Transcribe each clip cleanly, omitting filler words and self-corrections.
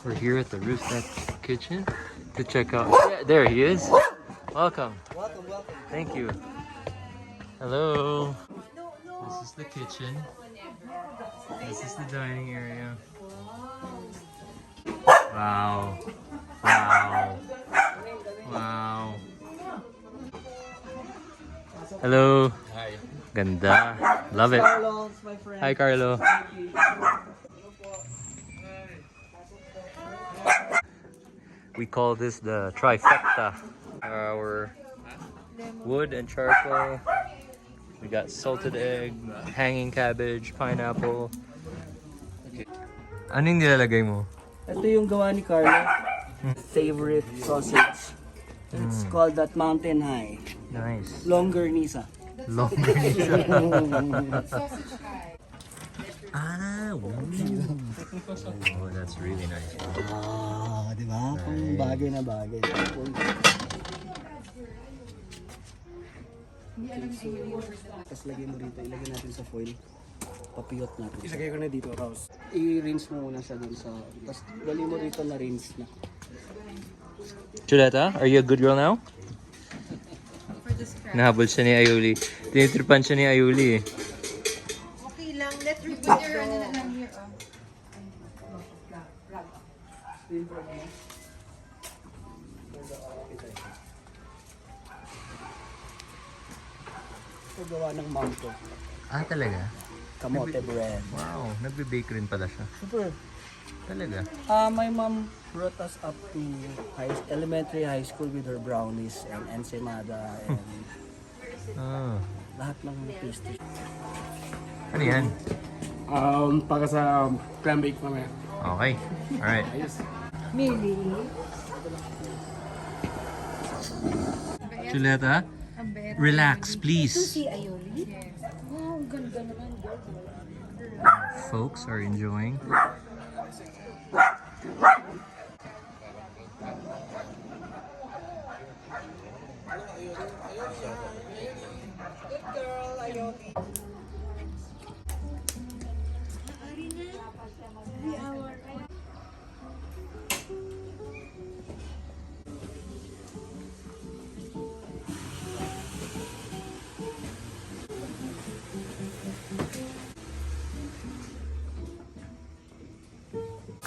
We're here at the Rooddeck Kitchen to check out. Yeah, there he is. Welcome. Welcome. Thank you. Hello. This is the kitchen. This is the dining area. Wow. Hello. Hi. Ganda. Love it. Carlos, my friend. Hi, Carlo. We call this the trifecta. Our wood and charcoal. We got salted egg, hanging cabbage, pineapple. Ano yung nilalagay mo? Ito yung gawa ni Carlo. Favorite sausage. It's called that Mountain High. Nice. Longernisa. Long. Ah, ooh. Oh, that's really nice. Ah, di ba? Kung bagay na bagay. Tapos lagay mo rito, ilagay natin sa foil. Papiyot natin. Isagay ko na dito, Rouse. I-rinse mo muna siya dun sa... Tapos gali mo rito na rinse na. Chuleta, are you a good girl now? Nahabol siya ni Ayuli. Tinitripan siya ni Ayuli eh. Okay lang, let her put your ano na lang here. Ito gawa ng mom ko. Ah, talaga? Kamote bread. Wow, nagbe-bake rin pala siya. Super. Talaga? My mom brought us up to elementary high school with her brownies and ensaymada and Ah. lahat ng pastry. Ano yan? Para sa clam bake mamaya. Okay. Alright. Ayos. Mili. Chuleta, relax, please. Si Ayoli? Yes. Wow, ganda naman. Folks are enjoying.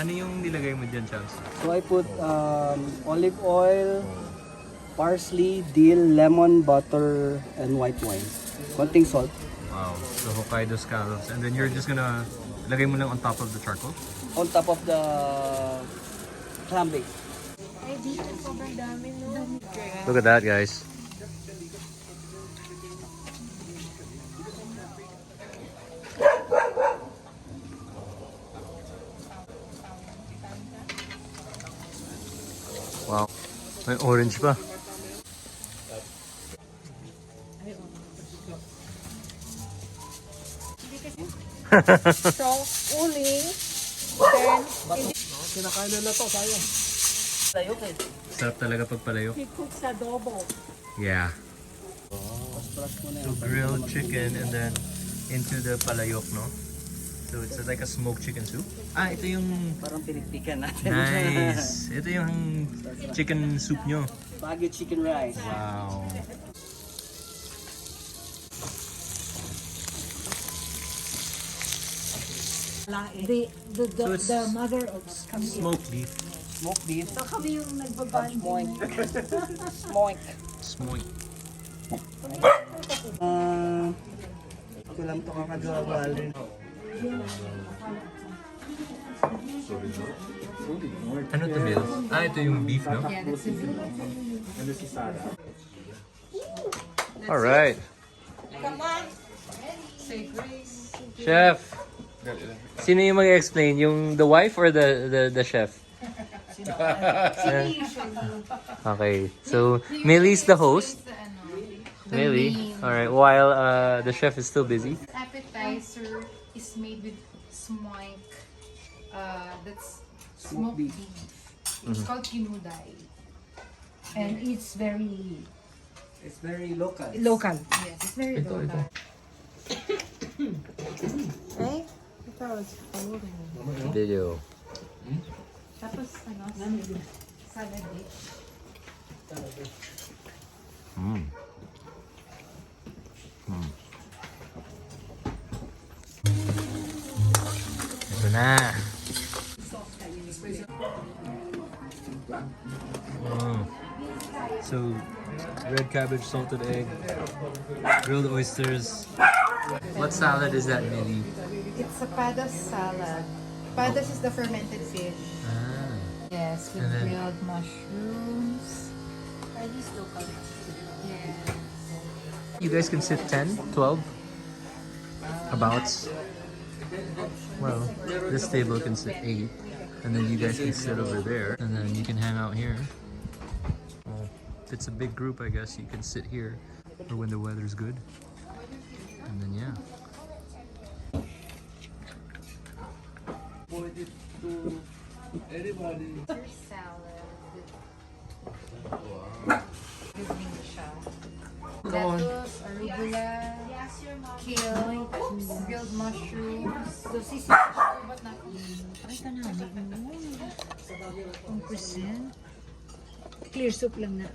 Ano yung nilagay mo dyan, Chavs? So I put olive oil, parsley, dill, lemon, butter, and white wine. Konting salt. Wow, the Hokkaido scallops. And then you're just gonna lagay mo lang on top of the charcoal? On top of the clam bake. Ay, dito sobrang dami, no? Look at that, guys. Wow, may orange pa. So, uling, then, Kinakain na to, sayang. Tayo eh. Sarap talaga pag palayok. cook sa adobo. Yeah. Brush mo na So grilled chicken and then into the palayok, no? So it's like a smoked chicken soup. Ah, ito yung... Parang pinikpikan natin. Nice! Ito yung chicken soup nyo. Baguio chicken rice. Wow. So it's The mother of smoked beef. Smoked beef. So kami yung nagbabanding. Smoink. Smoink. Smoke. Ito lang ito kakagawa rin. Ano to, Bill? Ah, ito yung beef, no? Yeah, that's the beef. Alright. Come on. Say grace. Chef! Sino yung mag-explain? Yung the wife or the chef? Okay. So, Millie's the host. Millie. Alright. While the chef is still busy. Appetizer is made with smoink. That's Smoked smoked beef. beef. It's called kinuday. And it's very It's very local. local. Yes, it's very local. Okay? I thought it was Video. Tapos, ano, salad dish. Mm. Ito na. So, red cabbage, salted egg, grilled oysters. What salad is that, Millie? It's a padas salad. Padas is the fermented fish. Ah. Yes, with And then- grilled mushrooms. Are these local? Yeah. You guys can sit 10, 12? Abouts. Well, this table can sit 8. And then you guys can sit over there. And then you can hang out here. Well, if it's a big group, I guess you can sit here. Or when the weather's good. And then, yeah. Salad. Seasoning siya. Lettuce, arugula, kale, grilled mushrooms. So, but not Ay, tanami mo. Kung percent. Clear soup lang na.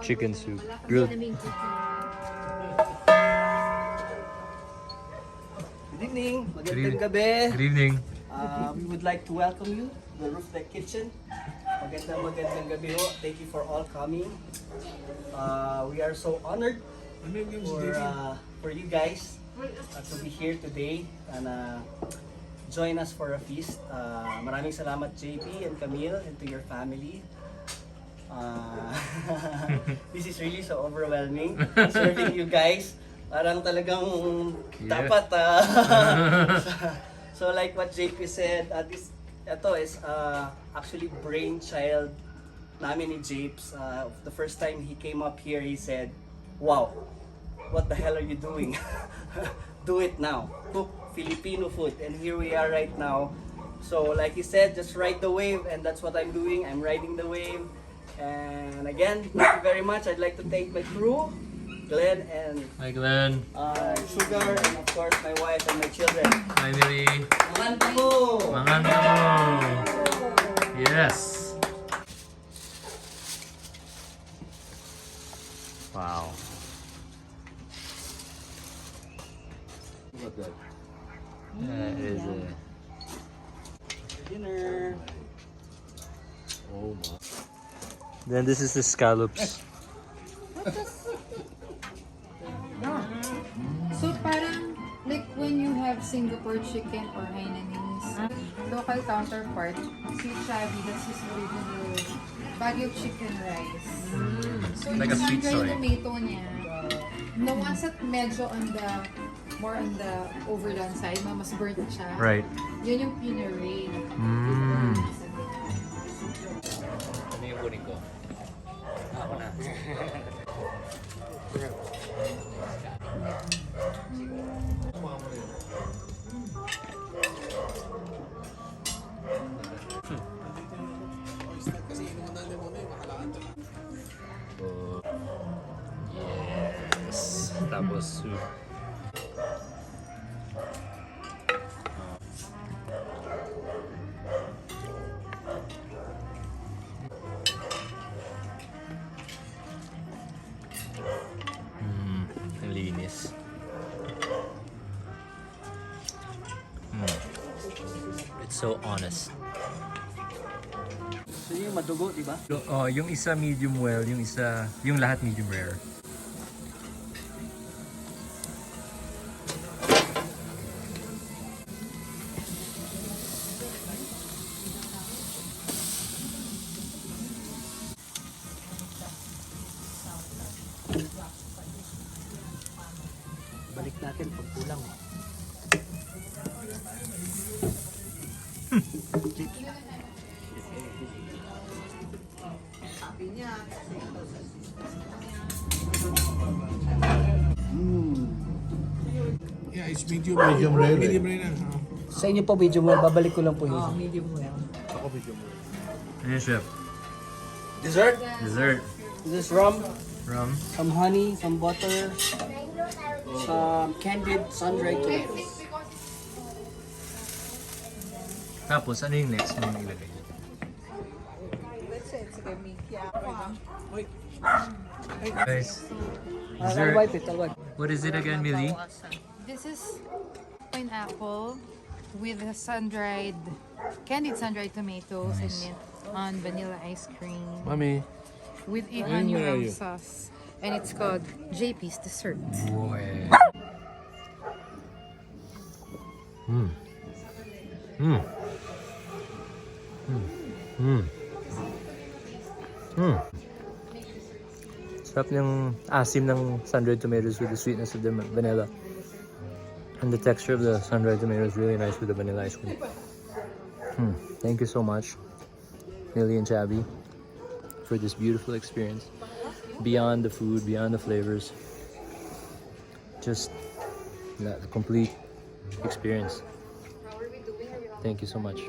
Chicken soup. Grilled. Naming cookie. Good evening. Good Magandang evening. gabi. Good evening. We would like to welcome you to the Rooddeck Kitchen. Magandang gabi ho. Thank you for all coming. We are so honored for you guys to be here today and join us for a feast. Maraming salamat JP and Camille and to your family. This is really so overwhelming serving you guys. Parang talagang Yeah. dapat so like what JP said, ito is actually brainchild namin ni Japes. The first time he came up here, he said, "Wow, what the hell are you doing? Do it now. Cook Filipino food." And here we are right now. So like he said, just ride the wave, and that's what I'm doing. I'm riding the wave. And again, thank you very much. I'd like to thank my crew, Glenn and Hi, Glenn. Sugar, and of course my wife and my children. Hi, Millie. Manganda mo! Manganda mo. Yes. Wow. That is a Dinner. Oh my. Then this is the scallops. So parang like when you have Singapore chicken or Hainanese, local counterpart, si Chavi, that's his original Baguio chicken rice. So Like a yung sweet sun-dried soy. tomato niya, the ones that medyo more on the overdone side, mas burnt siya. Right. Yun yung puree. Mmm. Ano yung kunin ko? Ako na. Yes. Tapos soup. Ang linis. It's so honest. So yung madugo, di ba? Oh, yung isa medium well, yung lahat medium rare. Balik natin pag kulang. Yeah, it's medium rare. Medium rare na. Sa inyo po medyo mo, babalik ko lang po yun. Medium well. Ako medium rare. Ano yung chef? Dessert? Dessert. This is rum, Rum. some honey, some butter, some candied sun-dried tomatoes. Tapos, ano yung next mo ilagay? Guys, is there, what is it again, Millie? This is pineapple with sun-dried, candied sun-dried tomatoes and mint on vanilla ice cream. Mommy. With a honey rum sauce. And it's called JP's Dessert. Boy. Mm. Mm. Mm. Mm. Sarap ng asim ng sun-dried tomatoes with the sweetness of the vanilla. And the texture of the sun-dried tomato is really nice with the vanilla ice cream. Thank you so much, Millie and Chavi, for this beautiful experience. Beyond the food, beyond the flavors, just the complete experience. Thank you so much.